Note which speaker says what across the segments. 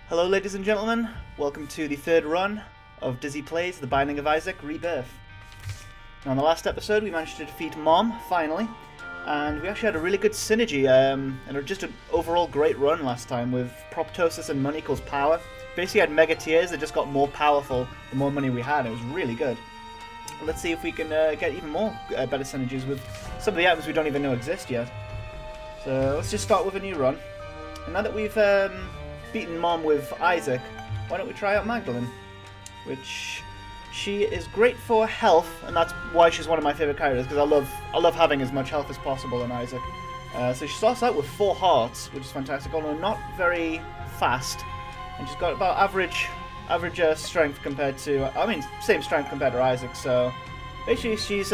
Speaker 1: Hello ladies and gentlemen, welcome to the third run of Dizzy Plays The Binding of Isaac Rebirth. Now in the last episode we managed to defeat Mom, finally, and we actually had a really good synergy, and just an overall great run last time with Proptosis and money equals power. Basically had mega tiers that just got more powerful the more money we had. It was really good. Let's see if we can get even more better synergies with some of the items we don't even know exist yet. So let's just start with a new run. And now that we've beaten Mom with Isaac, why don't we try out Magdalene? Which she is great for health, and that's why she's one of my favourite characters, because I love having as much health as possible in Isaac. So she starts out with 4 hearts, which is fantastic, although not very fast, and she's got about average strength compared to, same strength compared to Isaac. So basically she's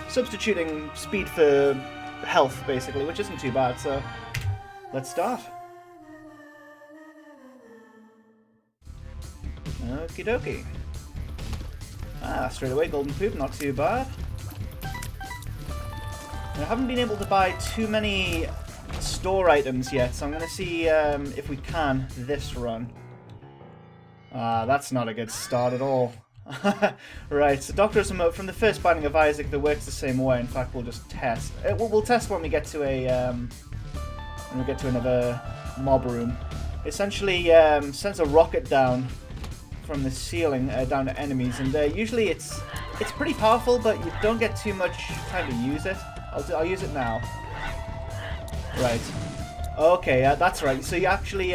Speaker 1: substituting speed for health, basically, which isn't too bad. So let's start. Okie dokie. Straight away, golden poop, not too bad. I haven't been able to buy too many store items yet, so I'm going to see if we can this run. That's not a good start at all. Right, so Doctor Remote from the first Binding of Isaac that works the same way. In fact, we'll just test. We'll test when we get to another mob room. Essentially, sends a rocket down from the ceiling down to enemies, and usually it's pretty powerful, but you don't get too much time to use it. I'll use it now. Right. Okay, that's right. So you actually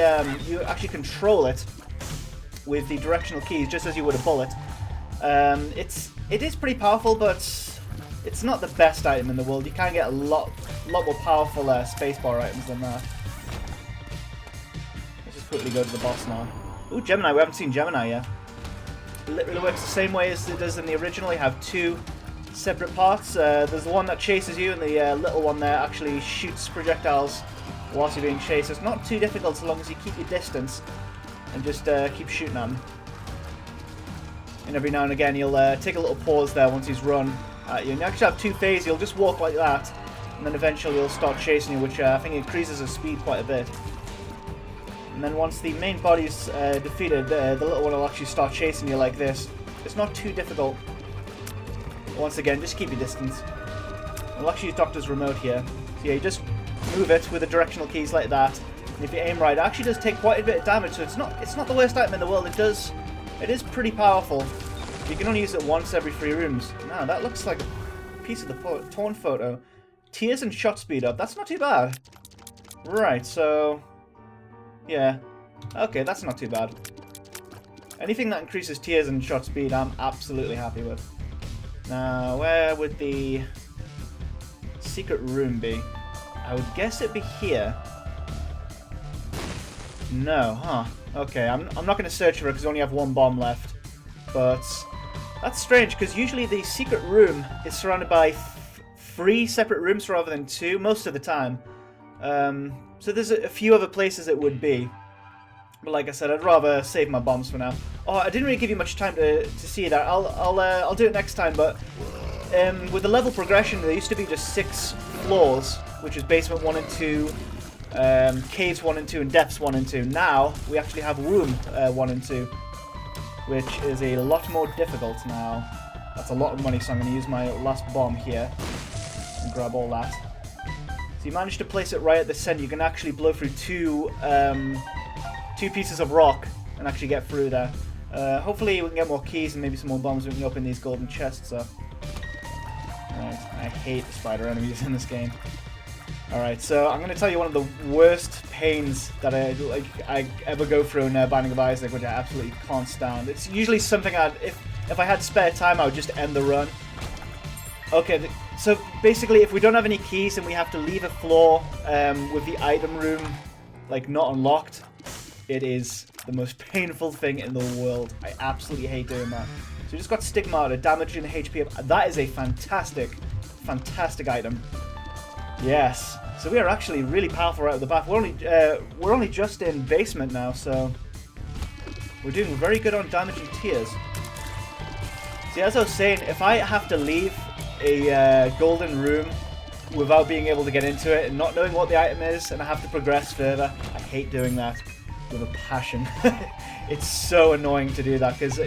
Speaker 1: control it with the directional keys, just as you would a bullet. It is pretty powerful, but it's not the best item in the world. You can get a lot more powerful spacebar items than that. Let's just quickly go to the boss now. Ooh, Gemini. We haven't seen Gemini yet. It literally works the same way as it does in the original. You have 2 separate parts. There's the one that chases you, and the little one there actually shoots projectiles whilst you're being chased. It's not too difficult so long as you keep your distance and just keep shooting at him. And every now and again you'll take a little pause there once he's run at you. And you actually have 2 phases. You'll just walk like that, and then eventually he'll start chasing you, which I think increases his speed quite a bit. And then once the main body's defeated, the little one will actually start chasing you like this. It's not too difficult. Once again, just keep your distance. We'll actually use Doctor's Remote here. So yeah, you just move it with the directional keys like that. And if you aim right, it actually does take quite a bit of damage, so it's not the worst item in the world. It is pretty powerful. You can only use it once every 3 rooms. Now, that looks like a piece of the torn photo. Tears and shot speed up. That's not too bad. Right, so yeah. Okay, that's not too bad. Anything that increases tears and shot speed, I'm absolutely happy with. Now, where would the secret room be? I would guess it'd be here. No, huh? Okay, I'm not going to search for it because I only have 1 bomb left. But that's strange, because usually the secret room is surrounded by 3 separate rooms rather than 2 most of the time. So there's a few other places it would be. But like I said, I'd rather save my bombs for now. Oh, I didn't really give you much time to see that. I'll do it next time, but with the level progression, there used to be just 6 floors, which is basement 1 and 2, caves 1 and 2, and depths 1 and 2. Now, we actually have room 1 and 2, which is a lot more difficult now. That's a lot of money, so I'm going to use my last bomb here and grab all that. So you managed to place it right at the center. You can actually blow through 2 pieces of rock and actually get through there. Hopefully we can get more keys and maybe some more bombs. We can open these golden chests up. Alright, I hate the spider enemies in this game. Alright, so I'm going to tell you one of the worst pains that I ever go through in Binding of Isaac, which I absolutely can't stand. It's usually something if I had spare time, I would just end the run. Okay, so basically if we don't have any keys and we have to leave a floor with the item room like not unlocked, it is the most painful thing in the world. I absolutely hate doing that. So we just got Stigmata, damaging the HP up. That is a fantastic item. Yes. So we are actually really powerful right out of the bat. We're only just in basement now, so we're doing very good on damaging tiers. See, as I was saying, if I have to leave a golden room without being able to get into it and not knowing what the item is, and I have to progress further, I hate doing that. with a passion. It's so annoying to do that because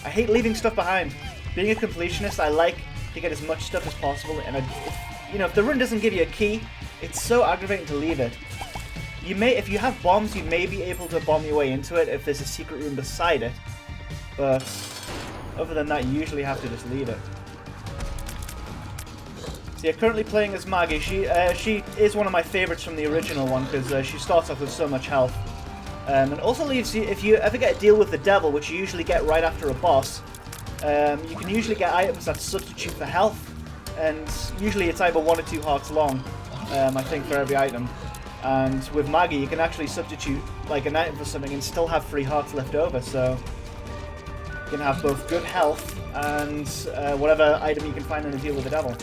Speaker 1: I hate leaving stuff behind. Being a completionist, I like to get as much stuff as possible, and if the run doesn't give you a key, it's so aggravating to leave it. If you have bombs, you may be able to bomb your way into it if there's a secret room beside it, but other than that, you usually have to just leave it. So yeah, currently playing as Maggie. She is one of my favourites from the original one because she starts off with so much health. And also leaves you, if you ever get a deal with the devil, which you usually get right after a boss, you can usually get items that substitute for health, and usually it's either 1 or 2 hearts long, I think, for every item. And with Maggie, you can actually substitute like an item for something and still have 3 hearts left over, so you can have both good health and whatever item you can find in a deal with the devil.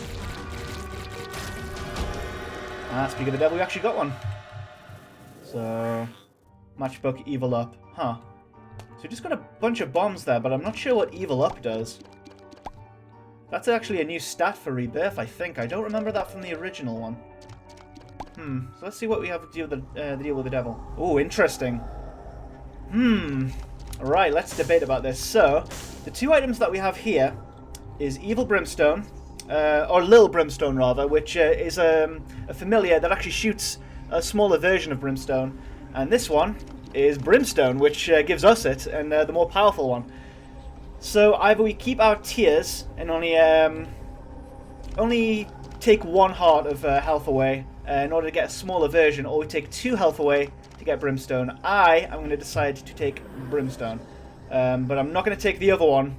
Speaker 1: Speaking of the devil, we actually got one. So, matchbook evil up. Huh. So we just got a bunch of bombs there, but I'm not sure what evil up does. That's actually a new stat for Rebirth, I think. I don't remember that from the original one. So let's see what we have to deal with the devil. Oh, interesting. Alright, let's debate about this. So, the 2 items that we have here is Evil Brimstone, or Lil Brimstone rather, which is a familiar that actually shoots a smaller version of Brimstone. And this one is Brimstone, which gives us it, and the more powerful one. So either we keep our tears and only take 1 heart of health away in order to get a smaller version, or we take 2 health away to get Brimstone. I am going to decide to take Brimstone, but I'm not going to take the other one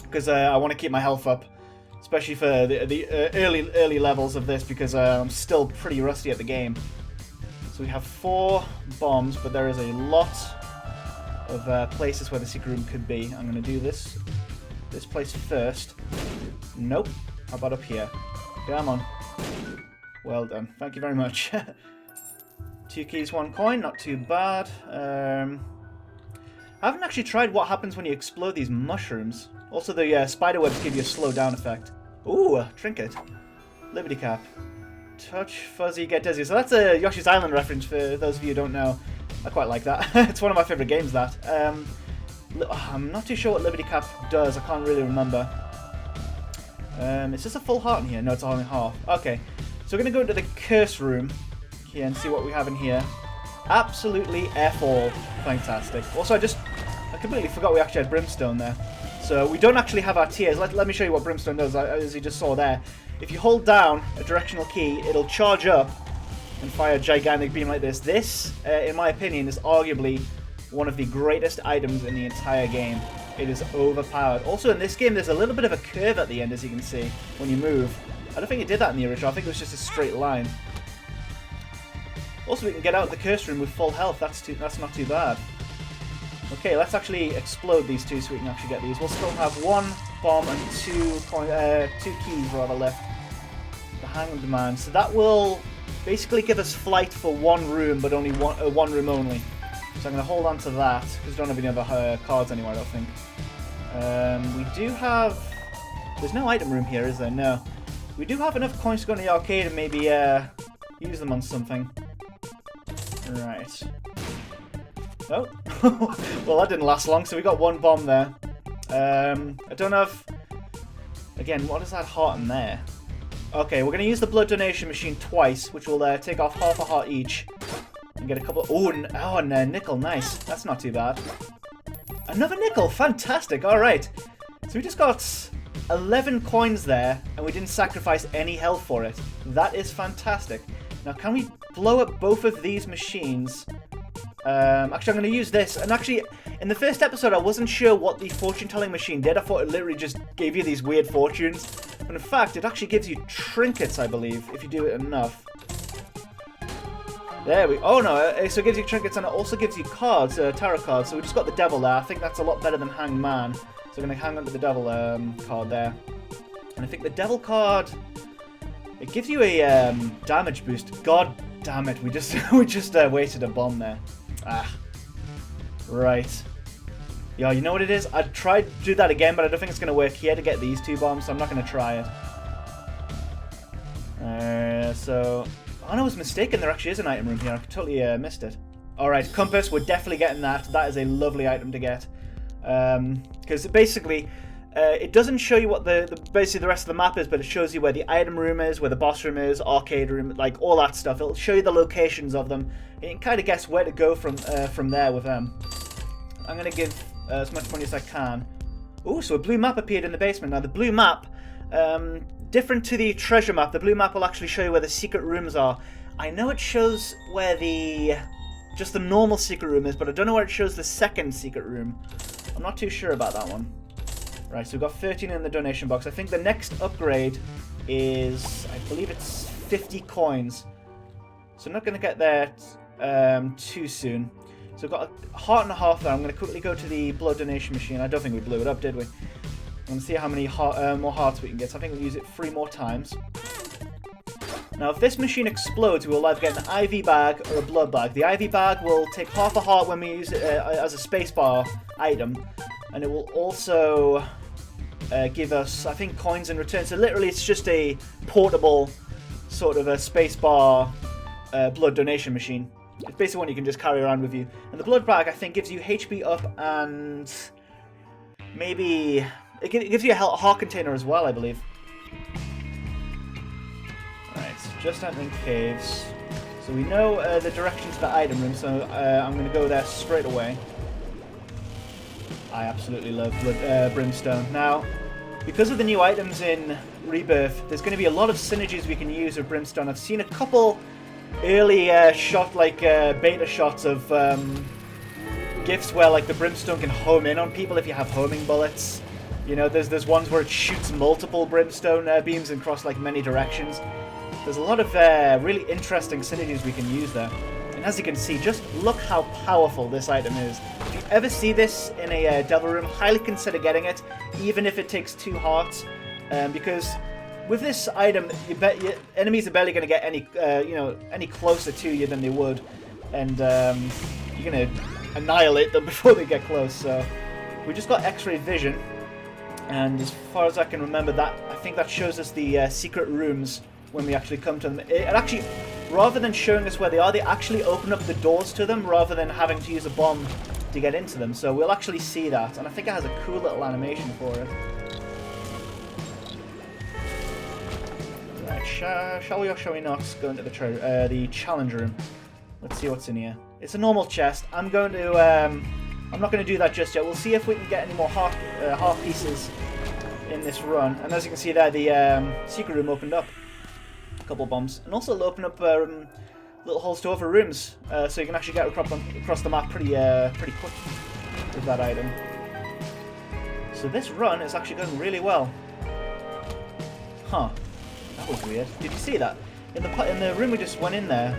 Speaker 1: because I want to keep my health up, especially for the early levels of this, because I'm still pretty rusty at the game. So we have 4 bombs, but there is a lot of places where the secret room could be. I'm going to do this place first. Nope. How about up here? Come on. Well done. Thank you very much. 2 keys, 1 coin. Not too bad. I haven't actually tried what happens when you explode these mushrooms. Also, the spider webs give you a slow down effect. Ooh, a trinket. Liberty cap. Touch, fuzzy, get dizzy. So that's a Yoshi's Island reference for those of you who don't know. I quite like that. It's one of my favourite games, that. I'm not too sure what Liberty cap does. I can't really remember. Is this a full heart in here? No, it's only half. Okay. So we're going to go into the curse room here and see what we have in here. Absolutely F all. Fantastic. Also, I completely forgot we actually had Brimstone there. So we don't actually have our tears. Let me show you what Brimstone does, as you just saw there. If you hold down a directional key, it'll charge up and fire a gigantic beam like this. This, in my opinion, is arguably one of the greatest items in the entire game. It is overpowered. Also, in this game, there's a little bit of a curve at the end, as you can see, when you move. I don't think it did that in the original. I think it was just a straight line. Also, we can get out of the curse room with full health. That's not too bad. Okay, let's actually explode these 2 so we can actually get these. We'll still have 1 bomb and 2 keys rather left. The Hanged Man. So that will basically give us flight for 1 room, but only one room only. So I'm going to hold on to that because we don't have any other cards anywhere, I don't think. We do have... There's no item room here, is there? No. We do have enough coins to go to the arcade and maybe use them on something. Right. Oh. Well, that didn't last long, so we got 1 bomb there. I don't know if... Again, what is that heart in there? Okay, we're going to use the blood donation machine twice, which will take off half a heart each. And get a couple... and a nickel, nice. That's not too bad. Another nickel, fantastic, alright. So we just got 11 coins there, and we didn't sacrifice any health for it. That is fantastic. Now, can we blow up both of these machines? Actually, I'm going to use this. And actually, in the first episode, I wasn't sure what the fortune-telling machine did. I thought it literally just gave you these weird fortunes. But in fact, it actually gives you trinkets, I believe, if you do it enough. There we... Oh, no. So it gives you trinkets, and it also gives you cards, tarot cards. So we just got the devil there. I think that's a lot better than Hanged Man. So we're going to hang on to the devil card there. And I think the devil card... It gives you a damage boost. God damn it. We just wasted a bomb there. Ah. Right. Yeah, you know what it is? I'd try to do that again, but I don't think it's going to work here to get these 2 bombs, so I'm not going to try it. So... Oh, no, I was mistaken. There actually is an item room here. I totally missed it. Alright, compass, we're definitely getting that. That is a lovely item to get. Because basically, it doesn't show you what basically the rest of the map is, but it shows you where the item room is, where the boss room is, arcade room, like all that stuff. It'll show you the locations of them. And you can kind of guess where to go from there with them. I'm going to give as much money as I can. Oh, so a blue map appeared in the basement. Now the blue map, different to the treasure map, the blue map will actually show you where the secret rooms are. I know it shows where just the normal secret room is, but I don't know where it shows the second secret room. I'm not too sure about that one. Right, so we've got 13 in the donation box. I think the next upgrade is, I believe it's 50 coins. So I'm not going to get there too soon. So we've got a heart and a half there. I'm going to quickly go to the blood donation machine. I don't think we blew it up, did we? I'm going to see how many more hearts we can get. So I think we'll use it 3 more times. Now, if this machine explodes, we will either get an IV bag or a blood bag. The IV bag will take half a heart when we use it as a spacebar item. And it will also give us, I think, coins in return. So literally, it's just a portable sort of a spacebar blood donation machine. It's basically one you can just carry around with you. And the blood bag, I think, gives you HP up and maybe it gives you a heart container as well, I believe. Alright, so just entering caves. So we know the direction to the item room, so I'm going to go there straight away. I absolutely love Brimstone. Now, because of the new items in Rebirth, there's going to be a lot of synergies we can use with Brimstone. I've seen a couple early beta shots of gifts where like the Brimstone can home in on people if you have homing bullets. You know, there's ones where it shoots multiple Brimstone beams across like many directions. There's a lot of really interesting synergies we can use there. And as you can see, just look how powerful this item is. If you ever see this in a Devil Room, highly consider getting it, even if it takes 2 hearts, because with this item, your enemies are barely going to get any closer to you than they would, and you're going to annihilate them before they get close. So we just got X-ray vision, and as far as I can remember, I think that shows us the secret rooms when we actually come to them. It actually, rather than showing us where they are, they actually open up the doors to them rather than having to use a bomb to get into them. So we'll actually see that, and I think it has a cool little animation for it. Right, shall we or shall we not go into the challenge room? Let's see what's in here. It's a normal chest. I'm not going to do that just yet. We'll see if we can get any more heart pieces in this run. And as you can see there, the secret room opened up. A couple bombs, and also it'll open up little holes to other rooms, so you can actually get across the map pretty quick with that item. So this run is actually going really well. Huh? That was weird. Did you see that? In the room we just went in there,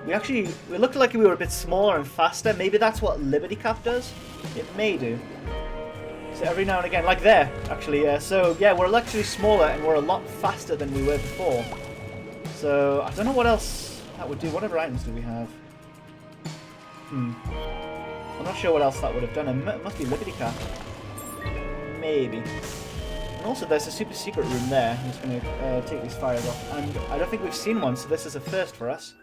Speaker 1: we looked like we were a bit smaller and faster. Maybe that's what Liberty Cap does. It may do. So every now and again, like there, actually. So yeah, we're actually smaller and we're a lot faster than we were before. So I don't know what else that would do. What other items do we have? I'm not sure what else that would have done. It must be Liberty Cap. Maybe. And also there's a super secret room there. I'm just going to take these fires off. And I don't think we've seen one, so this is a first for us.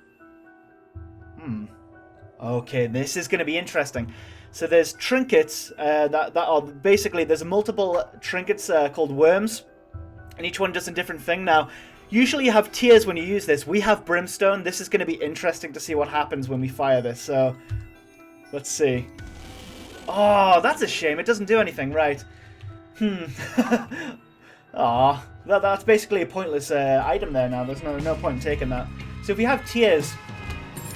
Speaker 1: Okay, this is going to be interesting. So there's trinkets that are basically, there's multiple trinkets called worms, and each one does a different thing. Now, usually you have tears when you use this. We have brimstone. This is going to be interesting to see what happens when we fire this. So, let's see. Oh, that's a shame. It doesn't do anything, right? Aw, that's basically a pointless item there now. There's no point in taking that. So if we have tears,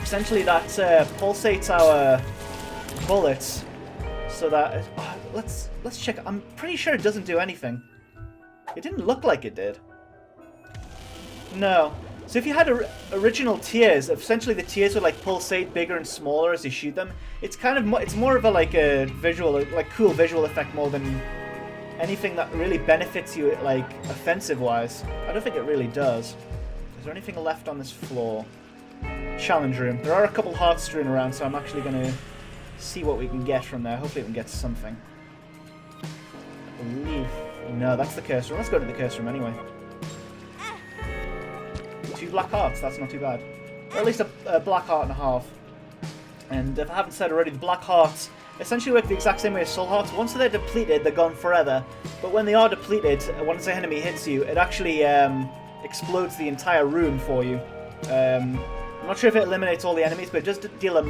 Speaker 1: essentially that pulsates our bullets, so that let's check. I'm pretty sure it doesn't do anything. It didn't look like it did. No. So if you had original tears, essentially the tears would like pulsate bigger and smaller as you shoot them. It's kind of it's more of a visual, cool visual effect more than anything that really benefits you like offensive wise. I don't think it really does. Is there anything left on this floor? Challenge room. There are a couple hearts strewn around, so I'm actually going to see what we can get from there. Hopefully we can get something. I believe... No, that's the curse room. Let's go to the curse room anyway. 2 black hearts. That's not too bad. Or at least a black heart and a half. And if I haven't said already, the black hearts essentially work the exact same way as soul hearts. Once they're depleted, they're gone forever. But when they are depleted, once the enemy hits you, it actually explodes the entire room for you. I'm not sure if it eliminates all the enemies, but it does deal a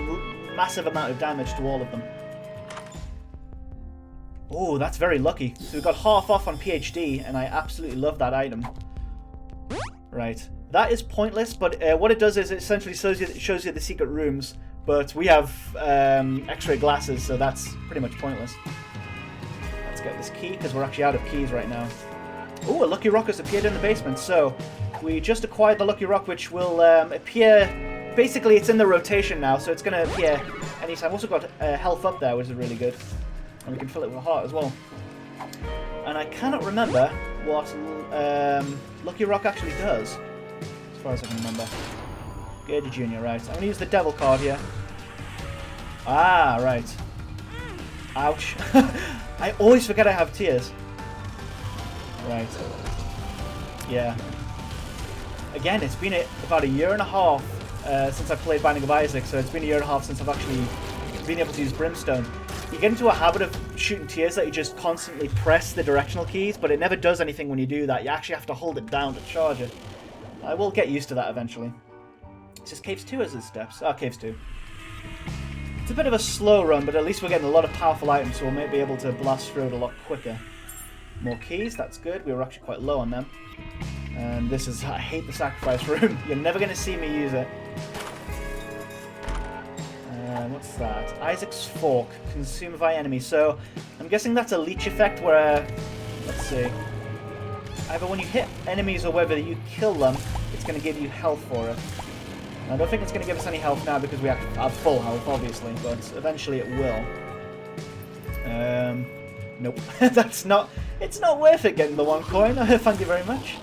Speaker 1: massive amount of damage to all of them. Oh, that's very lucky. So we've got half off on PhD, and I absolutely love that item. Right. That is pointless, but what it does is it essentially shows you the secret rooms. But we have X-ray glasses, so that's pretty much pointless. Let's get this key, because we're actually out of keys right now. Oh, a lucky rock has appeared in the basement. So we just acquired the lucky rock, which will appear... Basically, it's in the rotation now, so it's going to appear anytime. I've also got health up there, which is really good. And we can fill it with a heart as well. And I cannot remember what lucky rock actually does, as far as I can remember. Gage Junior, right. I'm going to use the devil card here. Ah, right. Ouch. I always forget I have tears. Right. Yeah. Again, it's been about a year and a half since I played Binding of Isaac, so it's been a year and a half since I've actually been able to use Brimstone. You get into a habit of shooting tears that you just constantly press the directional keys, but it never does anything when you do that. You actually have to hold it down to charge it. I will get used to that eventually. It's just Caves 2 as it steps. Ah, Caves 2. It's a bit of a slow run, but at least we're getting a lot of powerful items, so we may be able to blast through it a lot quicker. More keys, that's good. We were actually quite low on them. And this is... I hate the sacrifice room. You're never going to see me use it. What's that? Isaac's Fork. Consumed by enemies. So, I'm guessing that's a leech effect where... Let's see. Either when you hit enemies or whether you kill them, it's going to give you health for it. I don't think it's going to give us any health now because we have full health, obviously, but eventually it will. Nope. That's not... It's not worth it getting the 1 coin. Thank you very much.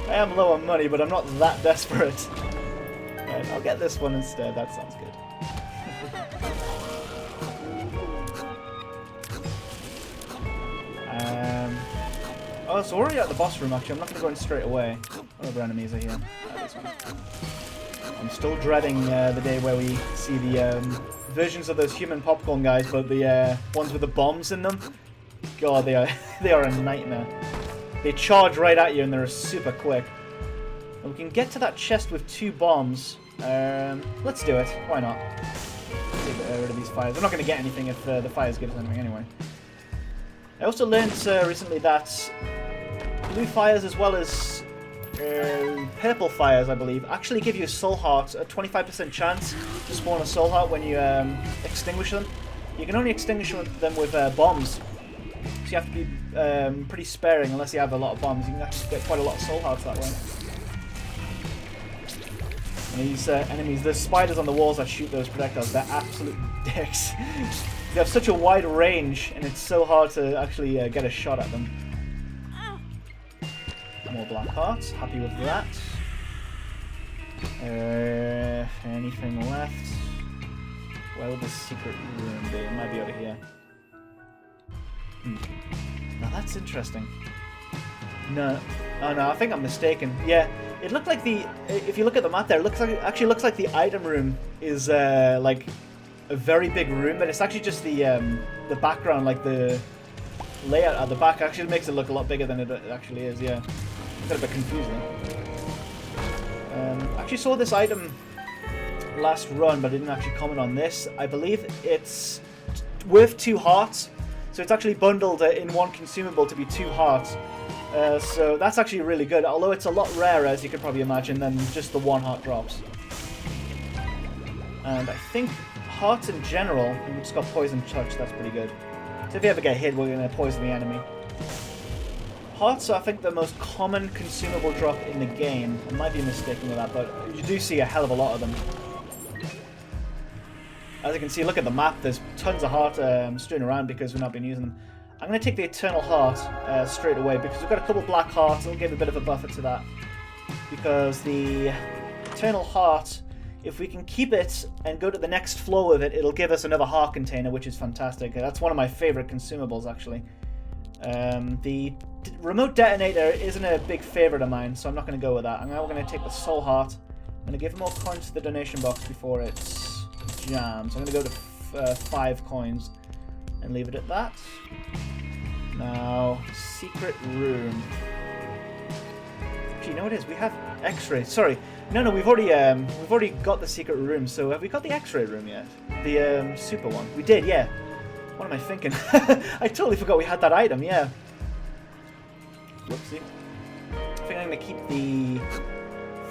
Speaker 1: I am low on money, but I'm not that desperate. Right, I'll get this one instead. That sounds good. Oh, so we're already at the boss room, actually. I'm not going to go in straight away. What other enemies are here? I'm still dreading the day where we see the versions of those human popcorn guys, but the ones with the bombs in them. God, they are a nightmare. They charge right at you and they're super quick. And we can get to that chest with 2 bombs. Let's do it. Why not? Get rid of these fires. We're not going to get anything if the fires give us anything anyway. I also learned recently that blue fires as well as purple fires, I believe, actually give you a soul heart, a 25% chance to spawn a soul heart when you extinguish them. You can only extinguish them with bombs, so you have to be pretty sparing unless you have a lot of bombs. You can actually get quite a lot of soul hearts that way. And these enemies, the spiders on the walls that shoot those projectiles, they're absolute dicks. They have such a wide range, and it's so hard to actually get a shot at them. More black hearts, happy with that. Anything left? Where would the secret room be? It might be over here. Now that's interesting. No. Oh no, I think I'm mistaken. Yeah, it looked like the... If you look at the map there, it actually looks like the item room is like a very big room, but it's actually just the background, like the layout at the back actually makes it look a lot bigger than it actually is, yeah. It's a bit confusing. Actually saw this item last run, but I didn't actually comment on this. I believe it's worth 2 hearts, so it's actually bundled in 1 consumable to be 2 hearts. So that's actually really good, although it's a lot rarer, as you could probably imagine, than just the 1 heart drops. And I think hearts in general, we just got poison touch, that's pretty good. So if you ever get hit, we're going to poison the enemy. Hearts are, I think, the most common consumable drop in the game. I might be mistaken with that, but you do see a hell of a lot of them. As you can see, look at the map, there's tons of heart strewn around because we've not been using them. I'm going to take the Eternal Heart straight away because we've got a couple black hearts. I'll give a bit of a buffer to that. Because the Eternal Heart, if we can keep it and go to the next floor with it, it'll give us another heart container, which is fantastic. That's one of my favorite consumables, actually. The remote detonator isn't a big favorite of mine, so I'm not going to go with that. I'm now going to take the Soul Heart. going to give more coins to the donation box before it jams. I'm going to go to 5 coins and leave it at that. Now, secret room. Actually, you know what it is? We have X-ray. Sorry. No, we've already got the secret room. So have we got the X-ray room yet? The super one. We did, yeah. What am I thinking? I totally forgot we had that item. Yeah. Whoopsie. I think I'm gonna keep the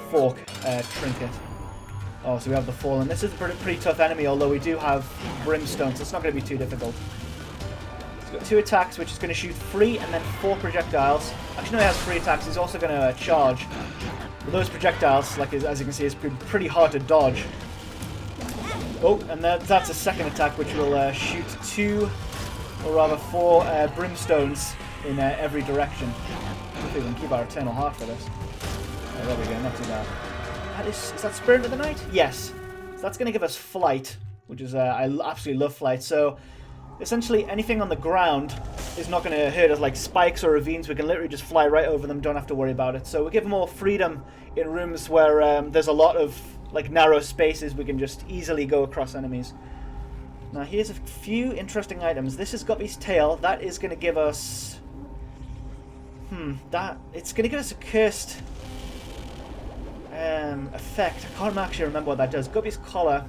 Speaker 1: fork trinket. Oh, so we have the fallen. This is a pretty tough enemy, although we do have brimstone, so it's not going to be too difficult. He's got 2 attacks, which is going to shoot 3 and then 4 projectiles. Actually, no, he has 3 attacks. He's also going to charge. But those projectiles, like as you can see, is pretty hard to dodge. Oh, and that's a second attack, which will shoot 2, or rather 4 brimstones in every direction. Hopefully we can keep our eternal heart for this. Oh, there we go, not too bad. Is that Spirit of the Night? Yes. So that's going to give us flight, which is, I absolutely love flight. So, essentially, anything on the ground is not going to hurt us, like spikes or ravines. We can literally just fly right over them, don't have to worry about it. So we give more freedom in rooms where there's a lot of, like, narrow spaces. We can just easily go across enemies. Now, here's a few interesting items. This is Guppy's tail. That is going to give us... it's going to give us a cursed... effect. I can't actually remember what that does. Guppy's collar.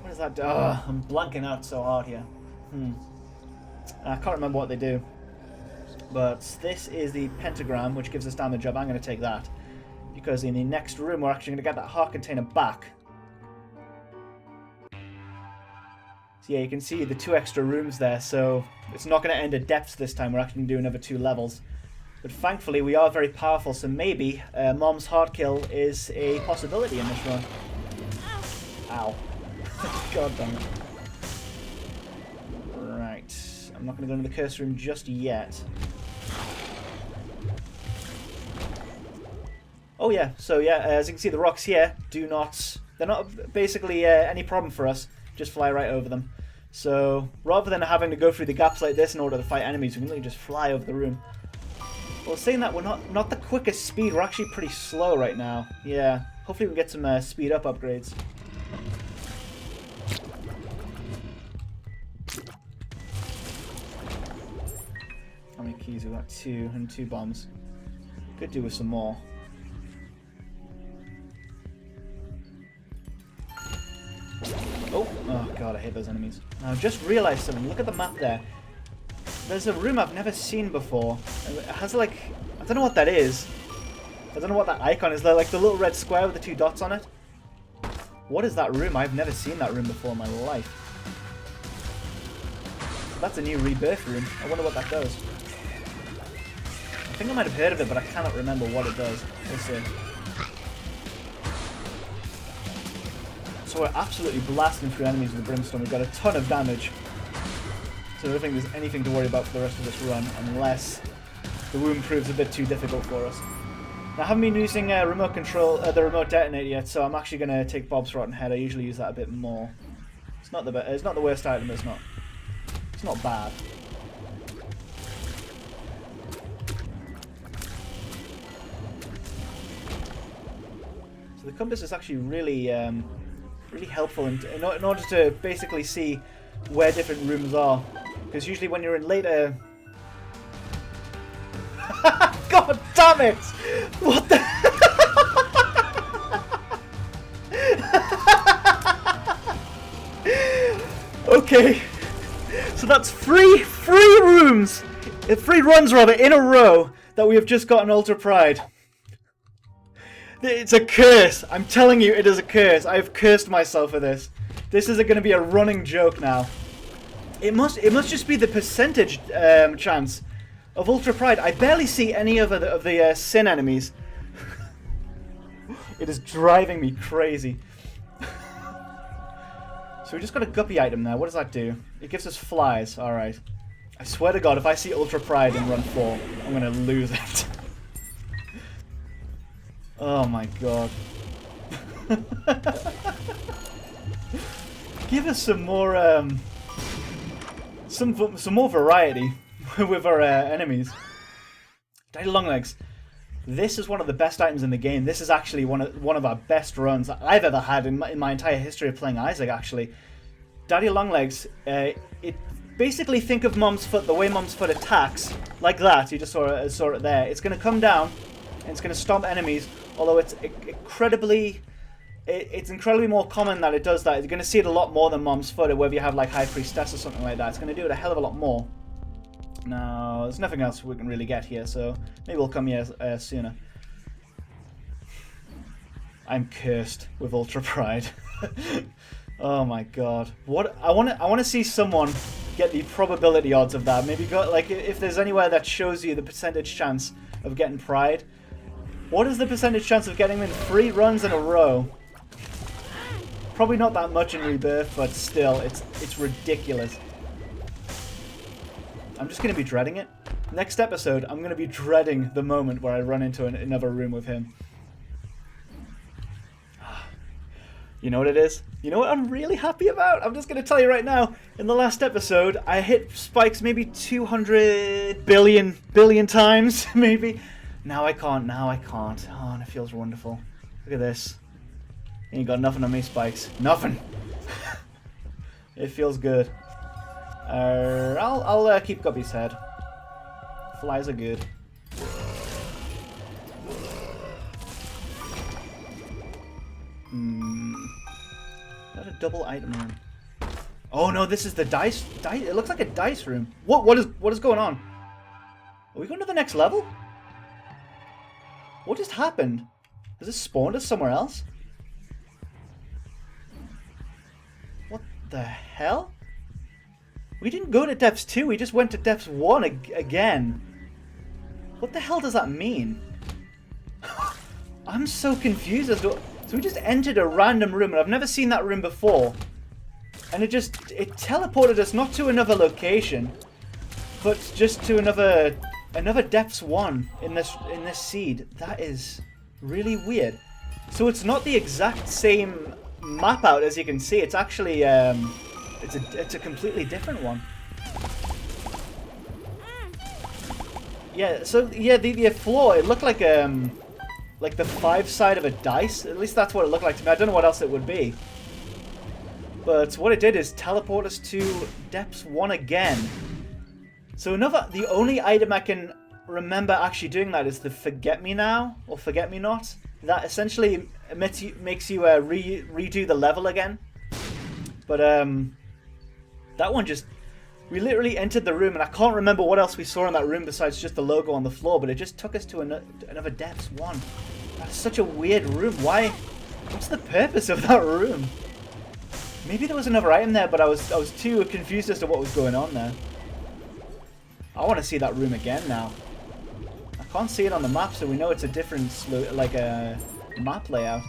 Speaker 1: What does that do? Oh, I'm blanking out so hard here. I can't remember what they do. But this is the pentagram, which gives us damage up. I'm going to take that. Because in the next room, we're actually going to get that heart container back. So yeah, you can see the 2 extra rooms there. So it's not going to end at depths this time. We're actually going to do another 2 levels. But thankfully, we are very powerful, so maybe Mom's heart kill is a possibility in this run. Ow. God damn it. Right. I'm not going to go into the curse room just yet. Oh yeah, so yeah, as you can see, the rocks here they're not basically any problem for us. Just fly right over them. So, rather than having to go through the gaps like this in order to fight enemies, we can literally just fly over the room. Well, saying that, we're not the quickest speed. We're actually pretty slow right now. Yeah. Hopefully we get some speed up upgrades. How many keys? We've got 2 and 2 bombs. Could do with some more. Oh god, I hate those enemies. Now, I just realized something. Look at the map there. There's a room I've never seen before. It has like... I don't know what that is. I don't know what that icon is. There, like the little red square with the 2 dots on it. What is that room? I've never seen that room before in my life. That's a new Rebirth room. I wonder what that does. I think I might have heard of it, but I cannot remember what it does. Let's see. So we're absolutely blasting through enemies with the Brimstone. We've got a ton of damage. So I don't think there's anything to worry about for the rest of this run, unless the room proves a bit too difficult for us. Now, I haven't been using remote control, the remote detonator yet, so I'm actually going to take Bob's rotten head. I usually use that a bit more. It's not the worst item, but it's not bad. So the compass is actually really, really helpful in order to basically see where different rooms are. Because usually when you're in later... God damn it! What the... Okay. So that's three rooms! 3 runs, rather, in a row that we have just gotten Ultra Pride. It's a curse. I'm telling you, it is a curse. I've cursed myself for this. This is going to be a running joke now. It must just be the percentage chance of Ultra Pride. I barely see any of the Sin enemies. It is driving me crazy. So we just got a Guppy item there. What does that do? It gives us flies. Alright. I swear to God, if I see Ultra Pride in run 4, I'm going to lose it. Oh my God. Give us some more, some more variety with our enemies. Daddy Longlegs. This is one of the best items in the game. This is actually one of our best runs I've ever had in my entire history of playing Isaac, actually. Daddy Longlegs, it basically think of Mom's Foot, the way Mom's Foot attacks, like that. You just saw it there. It's going to come down, and it's going to stomp enemies, although it's incredibly more common that it does that. You're going to see it a lot more than Mom's Foot, whether you have like High Priestess or something like that. It's going to do it a hell of a lot more. Now, there's nothing else we can really get here, so maybe we'll come here sooner. I'm cursed with Ultra Pride. Oh my god. What I want to see someone get the probability odds of that. Maybe go like if there's anywhere that shows you the percentage chance of getting Pride. What is the percentage chance of getting them in 3 runs in a row? Probably not that much in Rebirth, but still, it's ridiculous. I'm just going to be dreading it. Next episode, I'm going to be dreading the moment where I run into another room with him. You know what it is? You know what I'm really happy about? I'm just going to tell you right now. In the last episode, I hit spikes maybe 200 billion times, maybe. Now I can't. Oh, and it feels wonderful. Look at this. You ain't got nothing on me, Spikes. Nothing. It feels good. I'll keep Guppy's head. Flies are good. Is that a double item room? Oh no, this is the dice. It looks like a dice room. What is going on? Are we going to the next level? What just happened? Has this spawned us somewhere else? What the hell? We didn't go to depths 2, we just went to depths 1 again. What the hell does that mean? I'm so confused as to... So we just entered a random room, and I've never seen that room before. And it teleported us not to another location, but just to another depths 1 in this seed. That is really weird. So it's not the exact same map out, as you can see. It's actually it's a completely different one. Yeah. So yeah, the floor, it looked like the 5 side of a dice. At least that's what it looked like to me. I don't know what else it would be. But what it did is teleport us to depths 1 again. So the only item I can remember actually doing that is the Forget Me Now, or Forget Me Not. That essentially makes you redo the level again. But that one just... We literally entered the room, and I can't remember what else we saw in that room besides just the logo on the floor, but it just took us to another depths 1. That's such a weird room. Why? What's the purpose of that room? Maybe there was another item there, but I was too confused as to what was going on there. I want to see that room again now. I can't see it on the map, so we know it's a different map layout.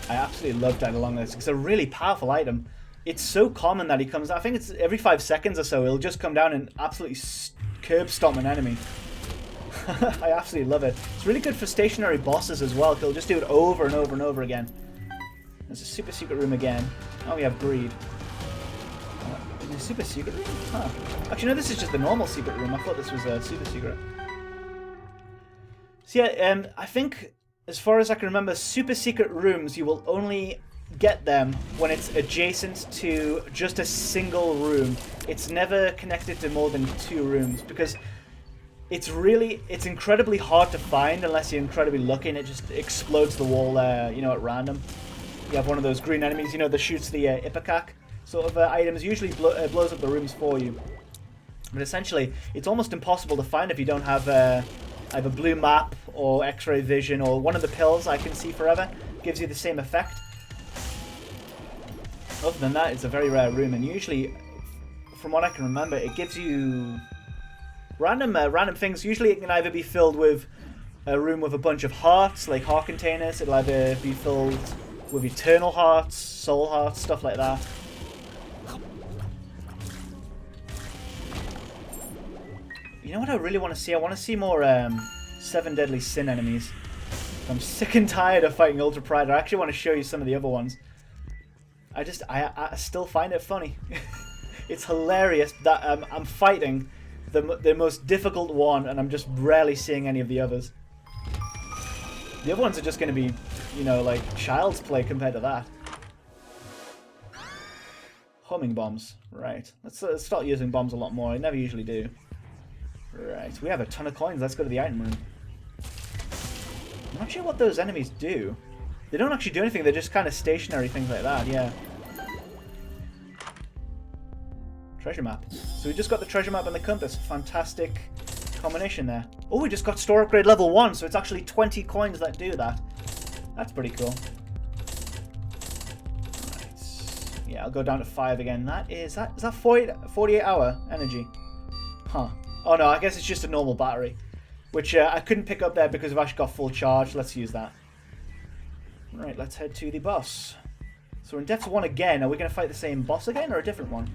Speaker 1: I absolutely love Daddy Longlegs. It's a really powerful item. It's so common that he comes down. I think it's every 5 seconds or so, he'll just come down and absolutely curb stomp an enemy. I absolutely love it. It's really good for stationary bosses as well. He'll just do it over and over and over again. There's a super secret room again. Oh, we have Greed. A super secret room? Huh. Actually, no, this is just the normal secret room. I thought this was a super secret. So yeah, I think, as far as I can remember, super secret rooms, you will only get them when it's adjacent to just a single room. It's never connected to more than 2 rooms, because it's incredibly hard to find unless you're incredibly lucky, and it just explodes the wall, at random. You have one of those green enemies, that shoots the Ipecac sort of items, usually blows up the rooms for you. But essentially, it's almost impossible to find if you don't have either blue map or X-ray vision, or one of the pills I can see forever gives you the same effect. Other than that, it's a very rare room, and usually, from what I can remember, it gives you random things. Usually it can either be filled with a room with a bunch of hearts, like heart containers. It'll either be filled with eternal hearts, soul hearts, stuff like that. You know what I really want to see? I want to see more 7 Deadly Sin enemies. I'm sick and tired of fighting Ultra Pride. I actually want to show you some of the other ones. I still find it funny. It's hilarious that I'm fighting the most difficult one, and I'm just rarely seeing any of the others. The other ones are just going to be, you know, like child's play compared to that. Homing bombs. Right. Let's start using bombs a lot more. I never usually do. Right. We have a ton of coins. Let's go to the item room. I'm not sure what those enemies do. They don't actually do anything. They're just kind of stationary things like that. Yeah. Treasure map. So we just got the treasure map and the compass. Fantastic combination there. Oh, we just got store upgrade level 1. So it's actually 20 coins that do that. That's pretty cool. Yeah, I'll go down to 5 again. Is that 48 hour energy? Huh. Oh no, I guess it's just a normal battery. Which I couldn't pick up there because I've actually got full charge. Let's use that. Right, let's head to the boss. So we're in depth 1 again. Are we going to fight the same boss again or a different one?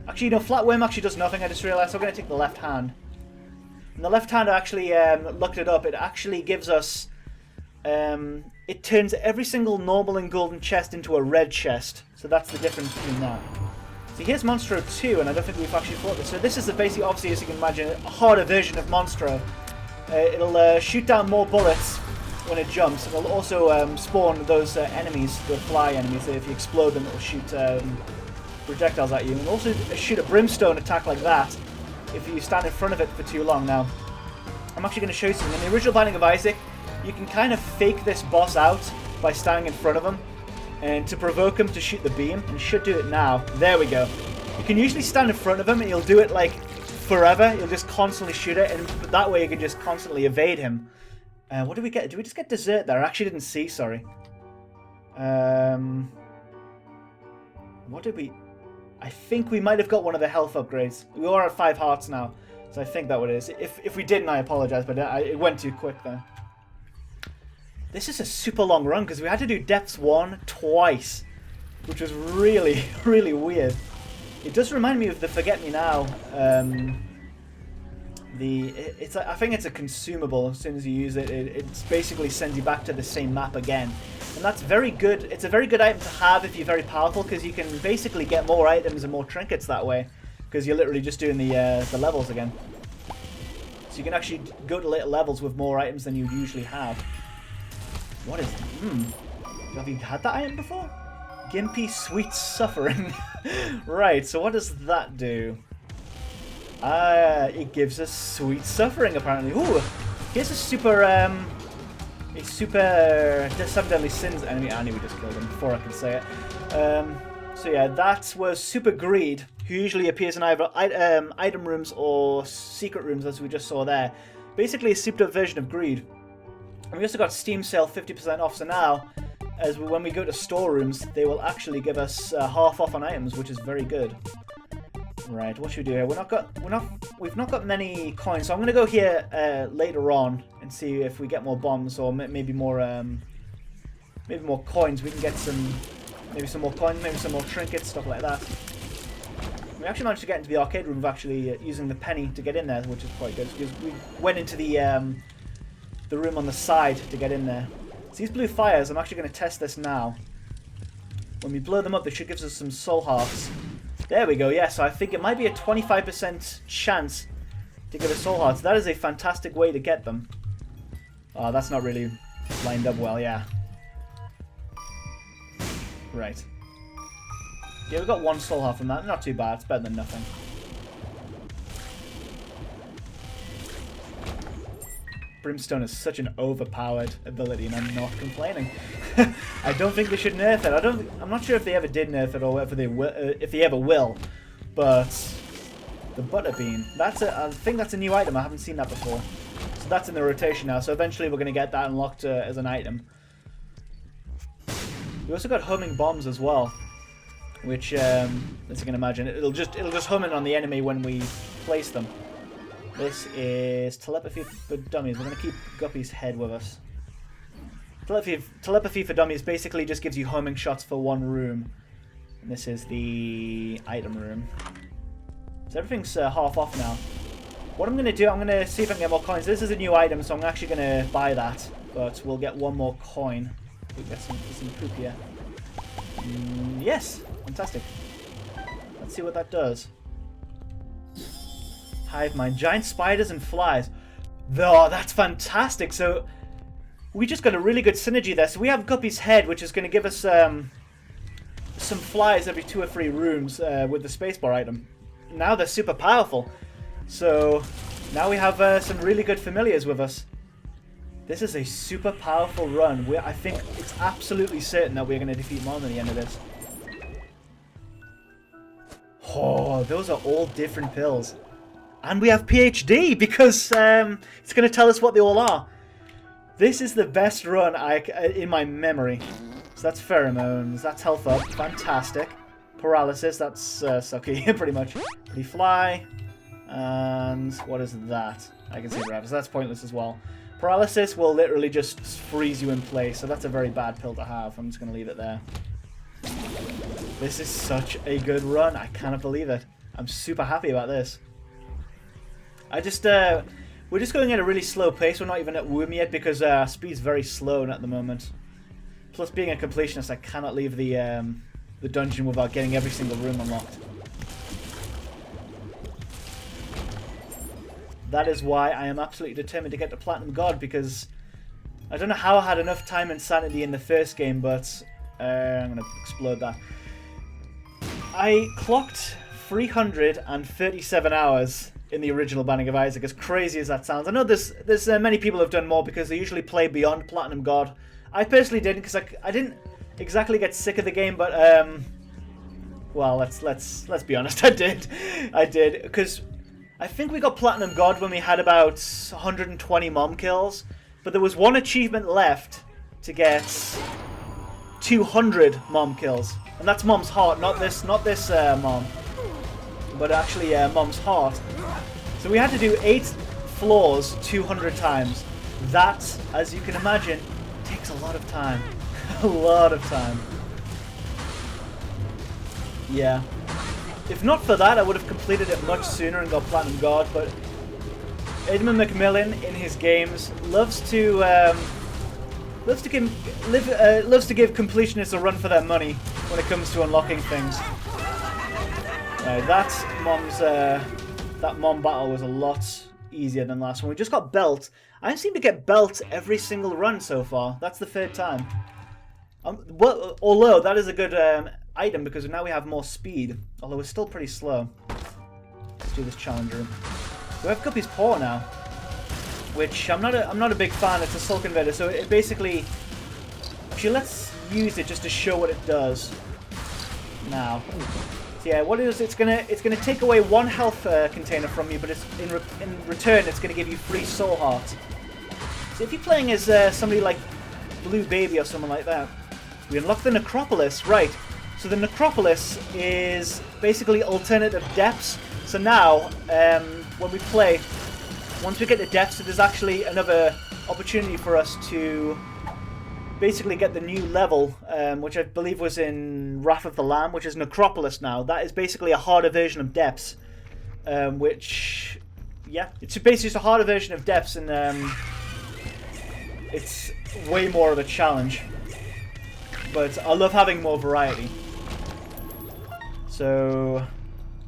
Speaker 1: Actually, no, Flatworm actually does nothing. I just realized. So I'm going to take the left hand. And the left hand, I actually looked it up. It actually gives us... it turns every single normal and golden chest into a red chest. So that's the difference between that. So here's Monstro 2, and I don't think we've actually fought this. So this is the basic, obviously, as you can imagine, a harder version of Monstro. It'll shoot down more bullets when it jumps, and it'll also spawn those enemies, the fly enemies. If you explode them, it'll shoot projectiles at you. And also shoot a brimstone attack like that if you stand in front of it for too long. Now, I'm actually going to show you something. In the original Binding of Isaac, you can kind of fake this boss out by standing in front of him and to provoke him to shoot the beam. And you should do it now. There we go. You can usually stand in front of him and he'll do it like forever. He'll just constantly shoot it, and that way you can just constantly evade him. What did we get? Did we just get dessert there? I actually didn't see, sorry. What did we... I think we might have got one of the health upgrades. We are at 5 hearts now, so I think that what it is. If we didn't, I apologize, but it went too quick there. This is a super long run because we had to do Depths 1 twice, which was really, really weird. It does remind me of the Forget Me Now. I think it's a consumable. As soon as you use it, it basically sends you back to the same map again. And that's very good. It's a very good item to have if you're very powerful, because you can basically get more items and more trinkets that way, because you're literally just doing the levels again. So you can actually go to later levels with more items than you usually have. What is... Have you had that item before? Gimpy Sweet Suffering. Right, so what does that do? It gives us Sweet Suffering, apparently. Ooh, here's a super 7 Deadly Sins enemy. I knew we just killed him before I could say it. So yeah, that was Super Greed, who usually appears in either item rooms or secret rooms, as we just saw there. Basically a souped up version of Greed. And we also got Steam Sale 50% off, so now, when we go to storerooms, they will actually give us half off on items, which is very good. Right, what should we do here? We've not got many coins, so I'm gonna go here later on and see if we get more bombs or maybe more coins. We can get maybe some more coins, maybe some more trinkets, stuff like that. We actually managed to get into the arcade room of actually using the penny to get in there, which is quite good because we went into the room on the side to get in there. So these blue fires, I'm actually going to test this now. When we blow them up, they should give us some soul hearts. There we go, yeah, so I think it might be a 25% chance to give us soul hearts. That is a fantastic way to get them. Oh, that's not really lined up well, yeah. Right. Yeah, we got 1 soul heart from that. Not too bad, it's better than nothing. Brimstone is such an overpowered ability, and I'm not complaining. I don't think they should nerf it. I'm not sure if they ever did nerf it or whether they will, if they ever will. But the butterbean, I think that's a new item. I haven't seen that before. So that's in the rotation now. So eventually we're going to get that unlocked as an item. We also got homing bombs as well, which, as you can imagine, it'll just hum in on the enemy when we place them. This is Telepathy for Dummies. We're going to keep Guppy's head with us. Telepathy for Dummies basically just gives you homing shots for 1 room. And this is the item room. So everything's half off now. What I'm going to do, I'm going to see if I can get more coins. This is a new item, so I'm actually going to buy that. But we'll get 1 more coin. We'll get some poop here. Yes! Fantastic. Let's see what that does. Hive mind. Giant spiders and flies. Oh, that's fantastic. So we just got a really good synergy there. So we have Guppy's head, which is going to give us some flies every 2 or 3 rooms with the spacebar item. Now they're super powerful. So now we have some really good familiars with us. This is a super powerful run. I think it's absolutely certain that we're going to defeat Mom at the end of this. Oh, those are all different pills. And we have PhD because it's going to tell us what they all are. This is the best run in my memory. So that's pheromones, that's health up, fantastic. Paralysis, that's sucky, pretty much. Pretty fly, and what is that? I can see rabbits, that's pointless as well. Paralysis will literally just freeze you in place, so that's a very bad pill to have. I'm just going to leave it there. This is such a good run, I cannot believe it. I'm super happy about this. We're just going at a really slow pace. We're not even at womb yet because our speed's very slow at the moment. Plus, being a completionist, I cannot leave the dungeon without getting every single room unlocked. That is why I am absolutely determined to get to Platinum God, because I don't know how I had enough time and sanity in the first game, but I'm going to explode that. I clocked 337 hours in the original Binding of Isaac, as crazy as that sounds. I know there's many people who have done more because they usually play beyond Platinum God. I personally didn't, because I didn't exactly get sick of the game, but well, let's be honest, I did, because I think we got Platinum God when we had about 120 mom kills, but there was one achievement left to get 200 mom kills, and that's Mom's heart, not this mom, but actually Mom's heart. So we had to do 8 floors 200 times. That, as you can imagine, takes a lot of time. A lot of time. Yeah. If not for that, I would have completed it much sooner and got Platinum God, but Edmund Macmillan in his games loves to give completionists a run for their money when it comes to unlocking things. That mom battle was a lot easier than last one. We just got Belt. I seem to get Belt every single run so far. That's the 3rd time. Well, although that is a good item because now we have more speed. Although we're still pretty slow. Let's do this challenge room. We have Guppy's Paw now, which I'm not a big fan. It's a soul converter, so it basically, actually, let's use it just to show what it does. Now. So yeah, what it is, it's gonna take away 1 health container from you, but it's in return it's gonna give you 3 soul hearts. So if you're playing as somebody like Blue Baby or someone like that, we unlock the Necropolis, right? So the Necropolis is basically alternative depths. So now, when we play, once we get to depths, there's actually another opportunity for us to basically get the new level, which I believe was in Wrath of the Lamb, which is Necropolis now. That is basically a harder version of Depths, which, yeah, it's basically just a harder version of Depths, and it's way more of a challenge. But I love having more variety. So,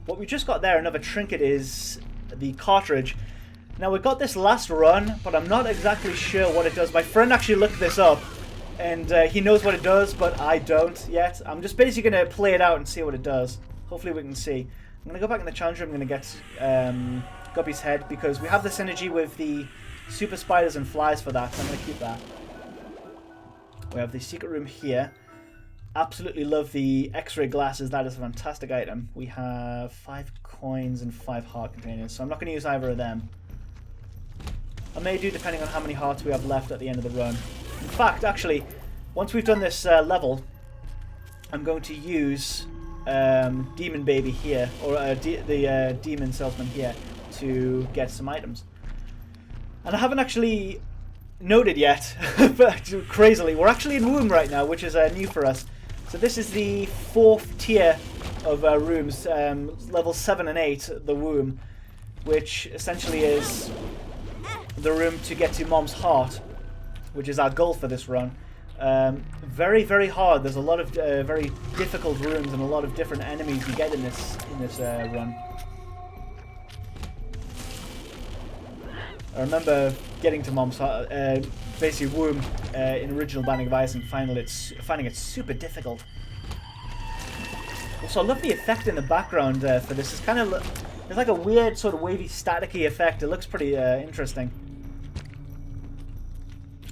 Speaker 1: what we just got there, another trinket, is the cartridge. Now, we got this last run, but I'm not exactly sure what it does. My friend actually looked this up, and he knows what it does, but I don't yet. I'm just basically going to play it out and see what it does. Hopefully we can see. I'm going to go back in the challenge room. I'm going to get Guppy's head, because we have the synergy with the super spiders and flies for that, so I'm going to keep that. We have the secret room here. Absolutely love the X-ray glasses. That is a fantastic item. We have 5 coins and 5 heart containers, so I'm not going to use either of them. I may do, depending on how many hearts we have left at the end of the run. In fact, actually, once we've done this level, I'm going to use Demon Baby here, or the Demon Salesman here, to get some items. And I haven't actually noted yet, but crazily, we're actually in Womb right now, which is new for us. So this is the 4th tier of rooms, level 7 and 8, the Womb, which essentially is the room to get to Mom's heart, which is our goal for this run. Very, very hard. There's a lot of very difficult rooms and a lot of different enemies you get in this run. I remember getting to Mom's Heart, basically Womb, in original Binding of Isaac and finding it super difficult. Also, I love the effect in the background for this. It's kind of, it's like a weird sort of wavy, staticky effect. It looks pretty interesting.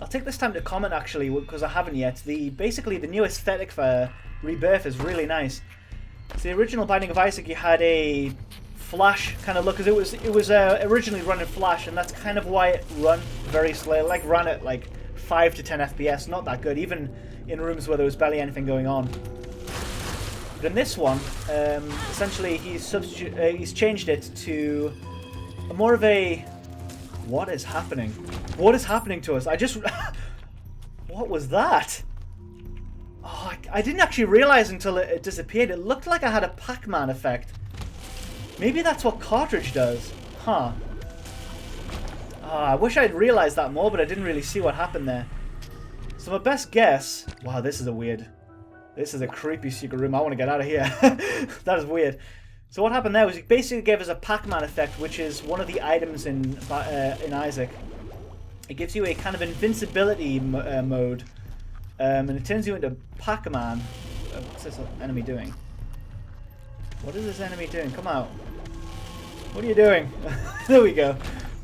Speaker 1: I'll take this time to comment actually, because I haven't yet. Basically the new aesthetic for Rebirth is really nice. So the original Binding of Isaac, you had a Flash kind of look, because it was originally run in Flash, and that's kind of why it run very slow. Like ran at like 5 to 10 FPS, not that good, even in rooms where there was barely anything going on. But in this one, essentially he's changed it to more of a, what is happening? What is happening to us? What was that? Oh, I didn't actually realize until it disappeared. It looked like I had a Pac-Man effect. Maybe that's what cartridge does. Huh. Oh, I wish I'd realized that more, but I didn't really see what happened there. So my best guess... Wow, this is a creepy secret room. I want to get out of here. That is weird. So what happened there was it basically gave us a Pac-Man effect, which is one of the items in Isaac. It gives you a kind of invincibility mode, and it turns you into Pac-Man. What's this enemy doing? What is this enemy doing? Come out. What are you doing? There we go.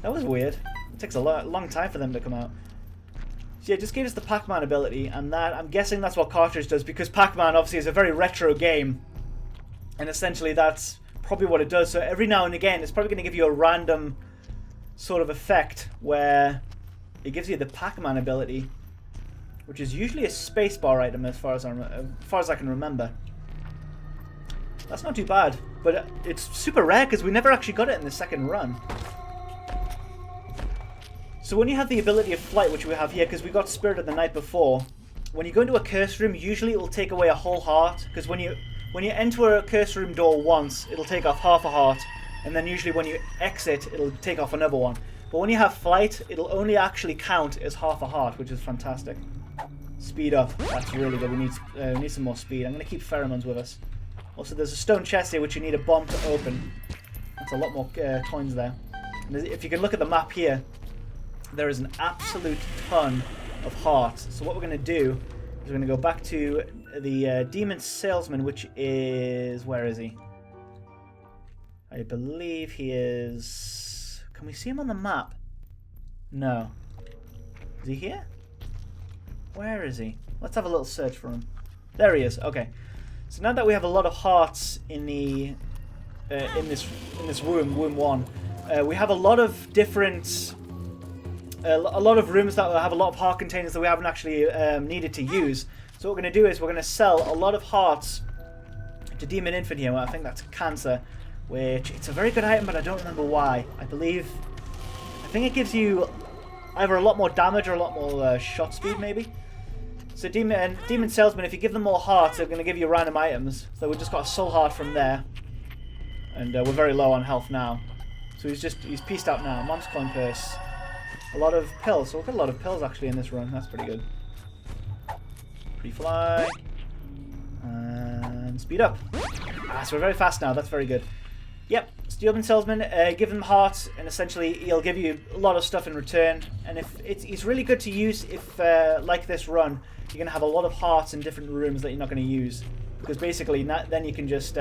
Speaker 1: That was weird. It takes a long time for them to come out. So yeah, it just gave us the Pac-Man ability, and that, I'm guessing that's what cartridge does, because Pac-Man obviously is a very retro game. And essentially that's probably what it does. So every now and again, it's probably going to give you a random sort of effect where it gives you the Pac-Man ability, which is usually a spacebar item as far as I can remember. That's not too bad, but it's super rare because we never actually got it in the second run. So when you have the ability of flight, which we have here, because we got Spirit of the night before, when you go into a curse room, usually it will take away a whole heart, because when you enter a curse room door once, it'll take off half a heart, and then usually when you exit, it'll take off another one. But when you have flight, it'll only actually count as half a heart, which is fantastic. Speed up. That's really good. We need some more speed. I'm going to keep pheromones with us. Also, there's a stone chest here, which you need a bomb to open. That's a lot more coins there. And if you can look at the map here, there is an absolute ton of hearts. So what we're going to do is we're going to go back to the demon salesman, which is... Where is he? I believe he is... Can we see him on the map? No. Is he here? Where is he? Let's have a little search for him. There he is. Okay. So now that we have a lot of hearts in the in this womb 1, we have a lot of different a lot of rooms that have a lot of heart containers that we haven't actually needed to use. So what we're going to do is we're going to sell a lot of hearts to Demon Infant here. Well, I think that's Cancer, which it's a very good item, but I don't remember why. I think it gives you either a lot more damage or a lot more shot speed, maybe. So Demon Salesman, if you give them more hearts, they're going to give you random items. So we've just got a soul heart from there. And we're very low on health now. So he's pieced out now. Mom's coin purse. A lot of pills. So we've got a lot of pills actually in this run. That's pretty good. Free fly. And speed up. So we're very fast now. That's very good. Yep. Demon Salesman, give him hearts, and essentially he'll give you a lot of stuff in return. And he's really good to use if, like this run, you're going to have a lot of hearts in different rooms that you're not going to use. Because basically, then you can just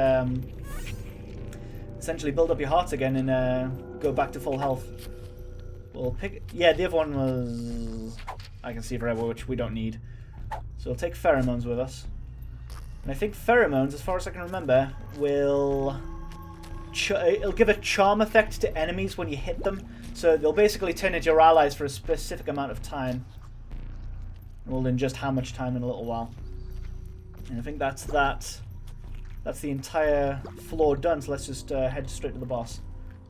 Speaker 1: essentially build up your hearts again and go back to full health. We'll pick... Yeah, the other one was... I can see forever, which we don't need. So we'll take pheromones with us. And I think pheromones, as far as I can remember, will... It'll give a charm effect to enemies when you hit them. So they'll basically turn into your allies for a specific amount of time. Well, in just how much time in a little while. And I think that's that. That's the entire floor done. So let's just head straight to the boss.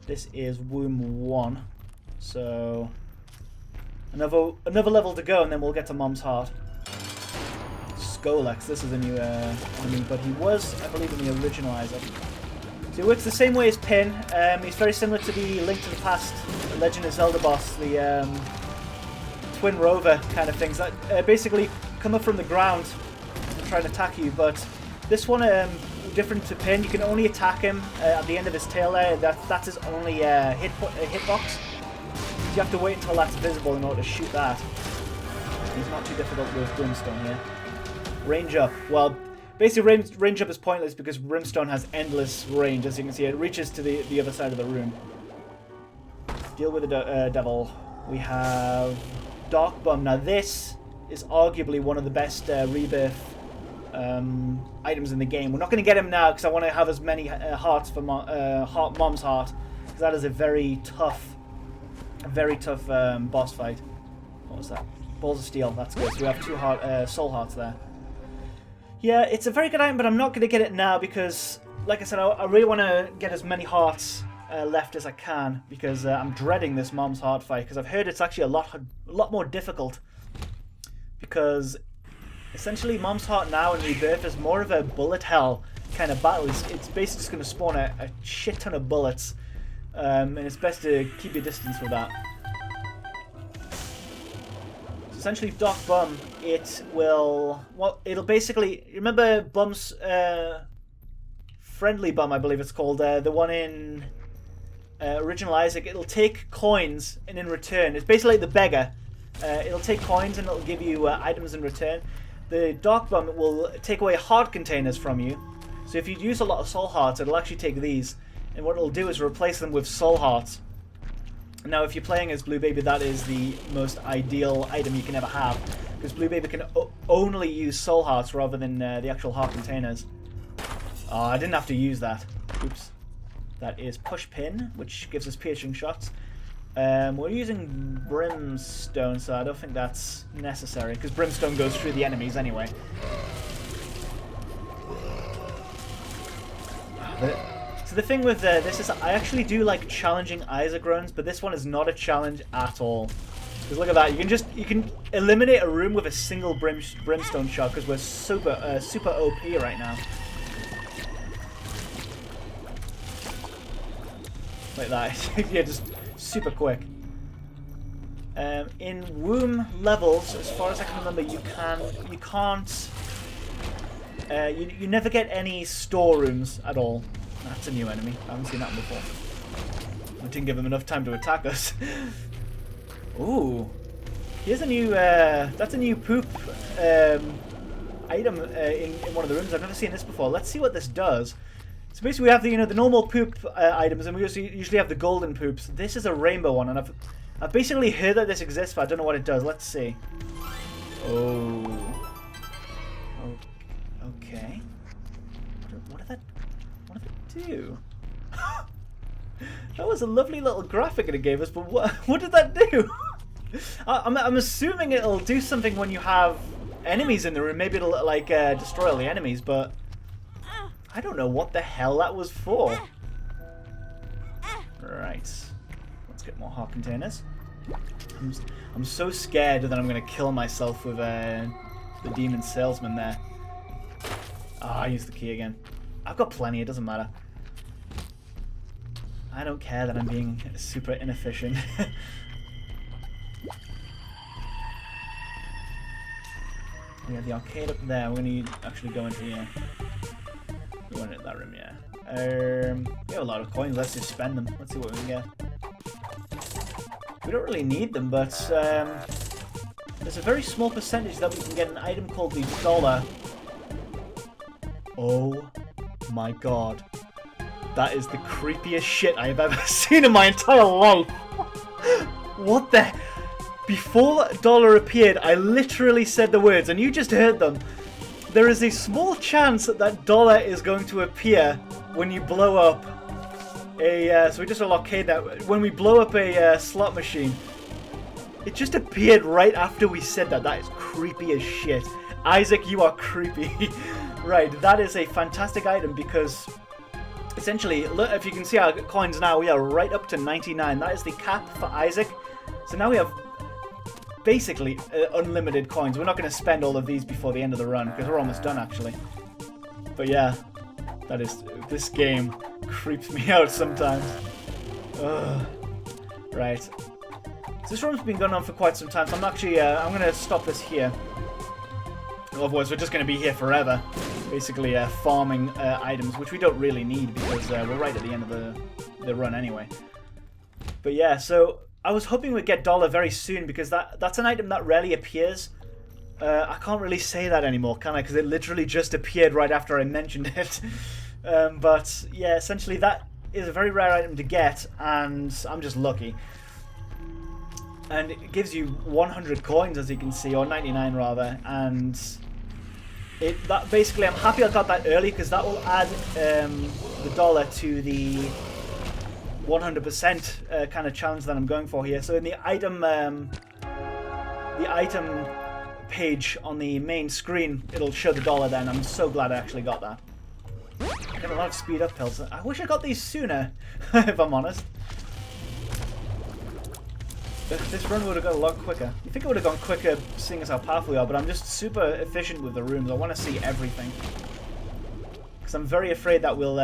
Speaker 1: This is Womb 1. So another level to go, and then we'll get to Mom's Heart. Skolex. This is a new enemy, but he was, I believe, in the original Isaac. So he works the same way as Pin. He's very similar to the Link to the Past Legend of Zelda boss, the Twin Rover kind of things that basically come up from the ground and try and attack you. But this one, different to Pin, you can only attack him at the end of his tail there. That's his only hitbox. So you have to wait until that's visible in order to shoot that. He's not too difficult with Brimstone here. Range up. Well, basically range up is pointless because Brimstone has endless range. As you can see, it reaches to the other side of the room. Deal with the devil. We have Dark Bum. Now this is arguably one of the best Rebirth items in the game. We're not going to get him now because I want to have as many hearts for Mom's Heart, because that is a very tough boss fight. What was that? Balls of Steel. That's good. So we have 2 soul hearts there. Yeah, it's a very good item, but I'm not going to get it now because, like I said, I really want to get as many hearts left as I can, because I'm dreading this Mom's Heart fight, because I've heard it's actually a lot more difficult, because essentially Mom's Heart now in Rebirth is more of a bullet hell kind of battle. It's basically just going to spawn a shit ton of bullets, and it's best to keep your distance with that. So essentially Dark Bum, it'll basically, remember Bum's Friendly Bum, I believe it's called, the one in Original Isaac. It'll take coins, and in return, it's basically like the beggar. It'll take coins and it'll give you items in return. The Dark Bum will take away heart containers from you. So if you use a lot of soul hearts, it'll actually take these, and what it'll do is replace them with soul hearts. Now, if you're playing as Blue Baby, that is the most ideal item you can ever have, because Blue Baby can only use soul hearts rather than the actual heart containers. Oh, I didn't have to use that. Oops. That is Push Pin, which gives us piercing shots. We're using Brimstone, so I don't think that's necessary, because Brimstone goes through the enemies anyway. So the thing with this is I actually do like challenging Isaac runs, but this one is not a challenge at all. Because look at that, you can eliminate a room with a single Brimstone shot, because we're super OP right now. Like that. Yeah, just super quick. In womb levels, as far as I can remember, you never get any storerooms at all. That's a new enemy. I haven't seen that before. I didn't give him enough time to attack us. Ooh, here's a new. That's a new poop item in one of the rooms. I've never seen this before. Let's see what this does. So basically, we have the normal poop items, and we usually have the golden poops. This is a rainbow one, and I've basically heard that this exists, but I don't know what it does. Let's see. Oh. Okay. What did it do? That was a lovely little graphic it gave us, but what did that do? I'm assuming it'll do something when you have enemies in the room. Maybe it'll like destroy all the enemies, but I don't know what the hell that was for. Right. Let's get more heart containers. I'm so scared that I'm going to kill myself with the demon salesman there. Ah, I used the key again. I've got plenty, it doesn't matter. I don't care that I'm being super inefficient. We have the arcade up there. We're going to actually go into here. We went into that room, yeah. We have a lot of coins. Let's just spend them. Let's see what we can get. We don't really need them, but there's a very small percentage that we can get an item called the dollar. Oh my god. That is the creepiest shit I have ever seen in my entire life. What the... Before dollar appeared, I literally said the words, and you just heard them. There is a small chance that dollar is going to appear when you blow up a... so we just arcade that. When we blow up a slot machine. It just appeared right after we said that. That is creepy as shit. Isaac, you are creepy. Right, that is a fantastic item because... Essentially, look, if you can see our coins now, we are right up to 99. That is the cap for Isaac. So now we have basically unlimited coins. We're not going to spend all of these before the end of the run, because we're almost done, actually. But yeah, that is... This game creeps me out sometimes. Ugh. Right. So this run's been going on for quite some time, so I'm actually... I'm going to stop this here. Otherwise, we're just going to be here forever. Basically farming items, which we don't really need because we're right at the end of the run anyway. But yeah, so I was hoping we'd get Dollar very soon, because that's an item that rarely appears. I can't really say that anymore, can I? Because it literally just appeared right after I mentioned it. But yeah, essentially that is a very rare item to get, and I'm just lucky. And it gives you 100 coins, as you can see, or 99 rather, and that basically, I'm happy I got that early, because that will add the dollar to the 100% kind of challenge that I'm going for here. So in the item page on the main screen, it'll show the dollar then. I'm so glad I actually got that. I got a lot of speed up pills. I wish I got these sooner, if I'm honest. This run would have gone a lot quicker. You think it would have gone quicker seeing as how powerful we are, but I'm just super efficient with the rooms. I want to see everything. Because I'm very afraid that we'll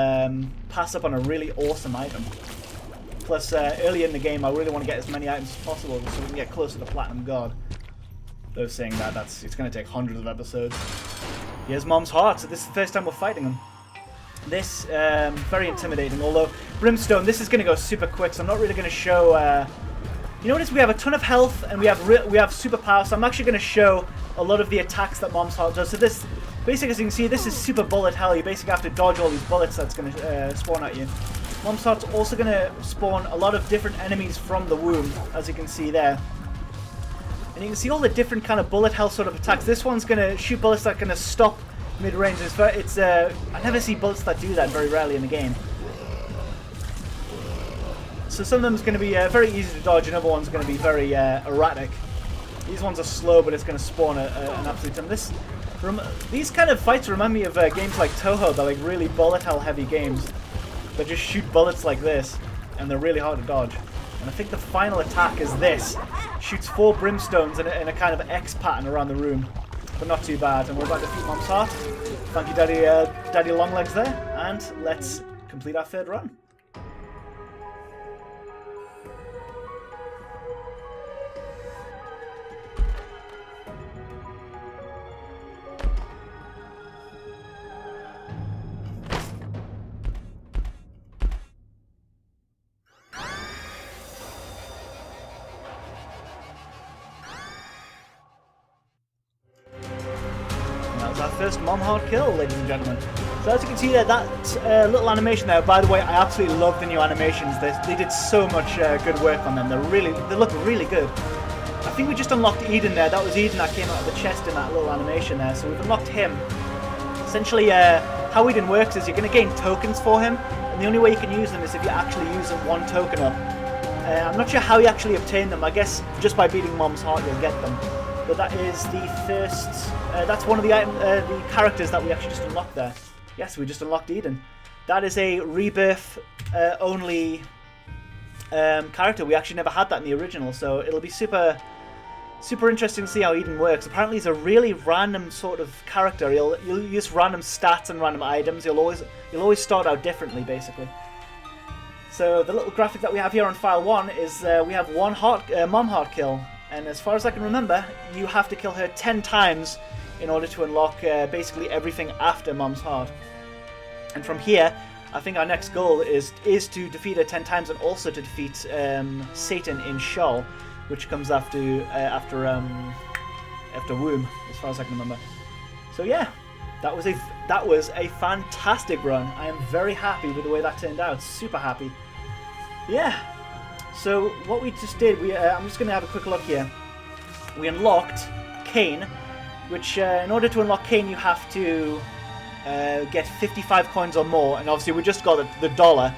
Speaker 1: pass up on a really awesome item. Plus, early in the game, I really want to get as many items as possible so we can get closer to Platinum God. Though saying that, it's going to take hundreds of episodes. Here's Mom's Heart, so this is the first time we're fighting him. This, very intimidating, although Brimstone, this is going to go super quick, so I'm not really going to show... You notice we have a ton of health and we have superpower, so I'm actually going to show a lot of the attacks that Mom's Heart does. So this, basically, as you can see, this is super bullet hell. You basically have to dodge all these bullets that's going to spawn at you. Mom's Heart's also going to spawn a lot of different enemies from the womb, as you can see there. And you can see all the different kind of bullet hell sort of attacks. This one's going to shoot bullets that are going to stop mid-range. I never see bullets that do that, very rarely in the game. So some of them is going to be very easy to dodge, and other ones are going to be very erratic. These ones are slow, but it's going to spawn an absolute ton. These kind of fights remind me of games like Toho. They're like really bullet hell heavy games. They just shoot bullets like this, and they're really hard to dodge. And I think the final attack is this. Shoots 4 brimstones in a kind of X pattern around the room. But not too bad. And we're about to defeat Mom's Heart. Thank you, Daddy Longlegs there. And let's complete our third run. Our first Mom Heart kill, ladies and gentlemen. So as you can see there, that little animation there, by the way, I absolutely love the new animations. They did so much good work on them. They look really good. I think we just unlocked Eden there. That was Eden that came out of the chest in that little animation there. So we've unlocked him. Essentially, how Eden works is you're going to gain tokens for him, and the only way you can use them is if you actually use them 1 token up. I'm not sure how you actually obtain them. I guess just by beating Mom's Heart you'll get them. But that is the first... that's one of the characters that we actually just unlocked there. Yes, we just unlocked Eden. That is a Rebirth only character. We actually never had that in the original, so it'll be super interesting to see how Eden works. Apparently he's a really random sort of character. You'll use random stats and random items. You'll always start out differently, basically. So the little graphic that we have here on file 1 is we have 1 Mom Heart kill. And as far as I can remember, you have to kill her 10 times in order to unlock basically everything after Mom's Heart. And from here, I think our next goal is to defeat her 10 times and also to defeat Satan in Sheol, which comes after Womb, as far as I can remember. So yeah, that was a fantastic run. I am very happy with the way that turned out. Super happy. Yeah. So what we just did, I'm just going to have a quick look here. We unlocked Cain, which in order to unlock Cain you have to get 55 coins or more, and obviously we just got the dollar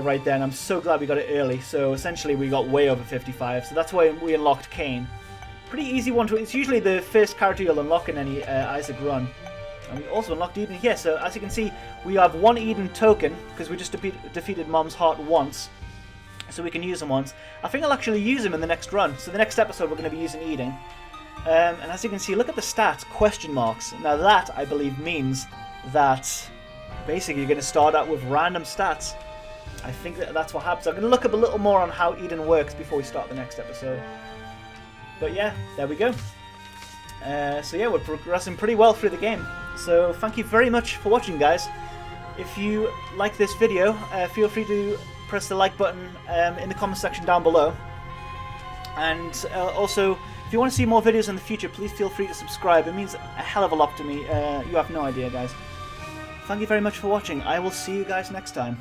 Speaker 1: right there, and I'm so glad we got it early. So essentially we got way over 55, so that's why we unlocked Cain. Pretty easy one to... It's usually the first character you'll unlock in any Isaac run. And we also unlocked Eden here, so as you can see we have 1 Eden token, because we just defeated Mom's Heart once. So we can use them once. I think I'll actually use them in the next run. So the next episode we're going to be using Eden. And as you can see, look at the stats, question marks. Now that, I believe, means that basically you're going to start out with random stats. I think that's what happens. I'm going to look up a little more on how Eden works before we start the next episode. But yeah, there we go. So yeah, we're progressing pretty well through the game. So thank you very much for watching, guys. If you like this video, feel free to press the like button in the comment section down below. And also, if you want to see more videos in the future, please feel free to subscribe. It means a hell of a lot to me. You have no idea, guys. Thank you very much for watching. I will see you guys next time.